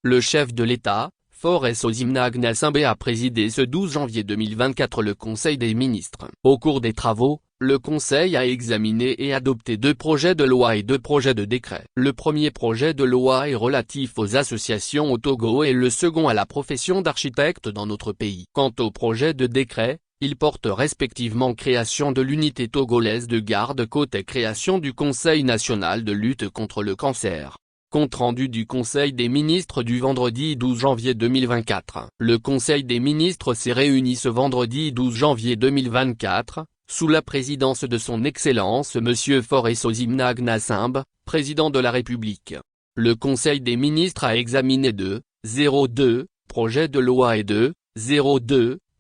Le chef de l'État, Faure Osigna Gnassingbé a présidé ce 12 janvier 2024 le Conseil des ministres. Au cours des travaux, le Conseil a examiné et adopté 2 projets de loi et 2 projets de décret. Le premier projet de loi est relatif aux associations au Togo et le second à la profession d'architecte dans notre pays. Quant au projet de décret, il porte respectivement création de l'unité togolaise de garde-côte et création du Conseil national de lutte contre le cancer. Compte rendu du Conseil des ministres du vendredi 12 janvier 2024. Le Conseil des ministres s'est réuni ce vendredi 12 janvier 2024, sous la présidence de son Excellence Monsieur Faure Osigna Gnassingbé, président de la République. Le Conseil des ministres a examiné 2 projets de loi et 2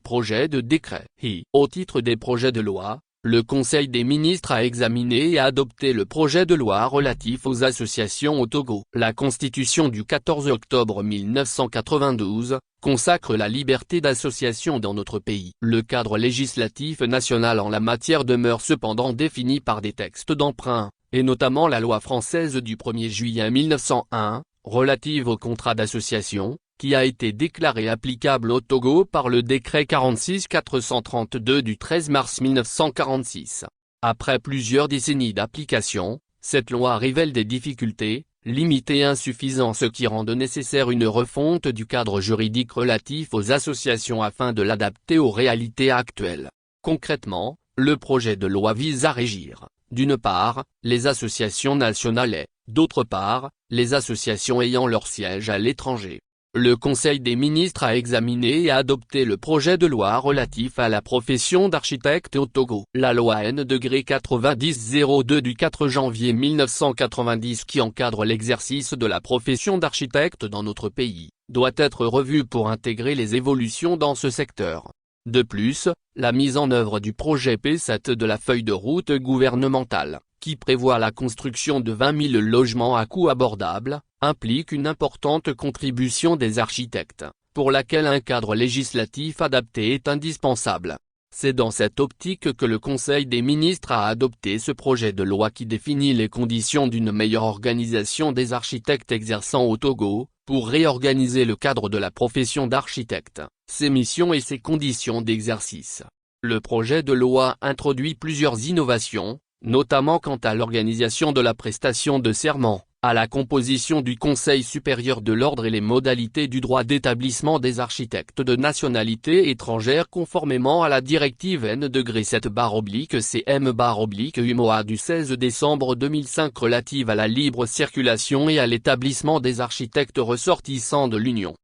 projets de décret. Au titre des projets de loi, le Conseil des ministres a examiné et adopté le projet de loi relatif aux associations au Togo. La Constitution du 14 octobre 1992 consacre la liberté d'association dans notre pays. Le cadre législatif national en la matière demeure cependant défini par des textes d'emprunt, et notamment la loi française du 1er juillet 1901, relative au contrat d'association, qui a été déclarée applicable au Togo par le décret 46-432 du 13 mars 1946. Après plusieurs décennies d'application, cette loi révèle des difficultés, limites et insuffisances qui rendent nécessaire une refonte du cadre juridique relatif aux associations afin de l'adapter aux réalités actuelles. Concrètement, le projet de loi vise à régir, d'une part, les associations nationales et, d'autre part, les associations ayant leur siège à l'étranger. Le Conseil des ministres a examiné et adopté le projet de loi relatif à la profession d'architecte au Togo. La loi N-90-02 du 4 janvier 1990 qui encadre l'exercice de la profession d'architecte dans notre pays, doit être revue pour intégrer les évolutions dans ce secteur. De plus, la mise en œuvre du projet P7 de la feuille de route gouvernementale, qui prévoit la construction de 20 000 logements à coût abordable, implique une importante contribution des architectes, pour laquelle un cadre législatif adapté est indispensable. C'est dans cette optique que le Conseil des ministres a adopté ce projet de loi qui définit les conditions d'une meilleure organisation des architectes exerçant au Togo, pour réorganiser le cadre de la profession d'architecte, ses missions et ses conditions d'exercice. Le projet de loi introduit plusieurs innovations, notamment quant à l'organisation de la prestation de serment, à la composition du Conseil supérieur de l'ordre et les modalités du droit d'établissement des architectes de nationalité étrangère conformément à la directive N-7/CM/UMOA du 16 décembre 2005 relative à la libre circulation et à l'établissement des architectes ressortissants de l'Union.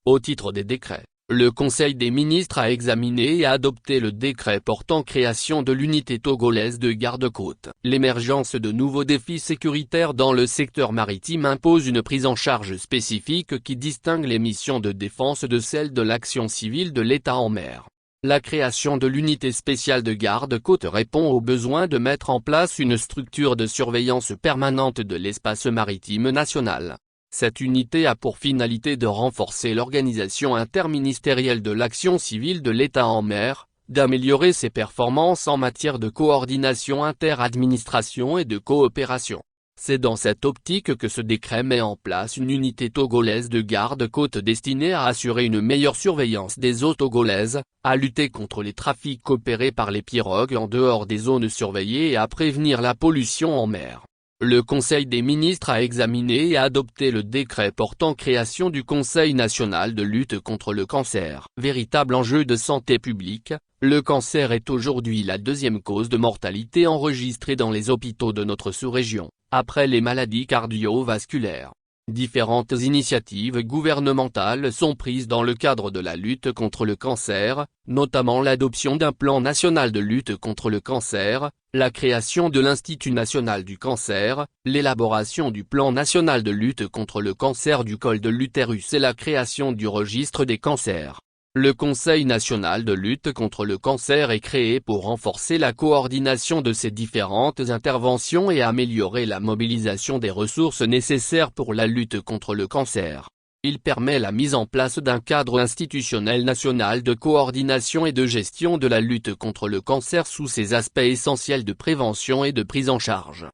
Au titre des décrets, le Conseil des ministres a examiné et adopté le décret portant création de l'unité togolaise de garde-côte. L'émergence de nouveaux défis sécuritaires dans le secteur maritime impose une prise en charge spécifique qui distingue les missions de défense de celles de l'action civile de l'État en mer. La création de l'unité spéciale de garde-côte répond au besoin de mettre en place une structure de surveillance permanente de l'espace maritime national. Cette unité a pour finalité de renforcer l'organisation interministérielle de l'action civile de l'État en mer, d'améliorer ses performances en matière de coordination inter-administration et de coopération. C'est dans cette optique que ce décret met en place une unité togolaise de garde-côte destinée à assurer une meilleure surveillance des eaux togolaises, à lutter contre les trafics opérés par les pirogues en dehors des zones surveillées et à prévenir la pollution en mer. Le Conseil des ministres a examiné et adopté le décret portant création du Conseil national de lutte contre le cancer. Véritable enjeu de santé publique, le cancer est aujourd'hui la 2e cause de mortalité enregistrée dans les hôpitaux de notre sous-région, après les maladies cardiovasculaires. Différentes initiatives gouvernementales sont prises dans le cadre de la lutte contre le cancer, notamment l'adoption d'un plan national de lutte contre le cancer, la création de l'Institut national du cancer, l'élaboration du plan national de lutte contre le cancer du col de l'utérus et la création du registre des cancers. Le Conseil national de lutte contre le cancer est créé pour renforcer la coordination de ces différentes interventions et améliorer la mobilisation des ressources nécessaires pour la lutte contre le cancer. Il permet la mise en place d'un cadre institutionnel national de coordination et de gestion de la lutte contre le cancer sous ses aspects essentiels de prévention et de prise en charge.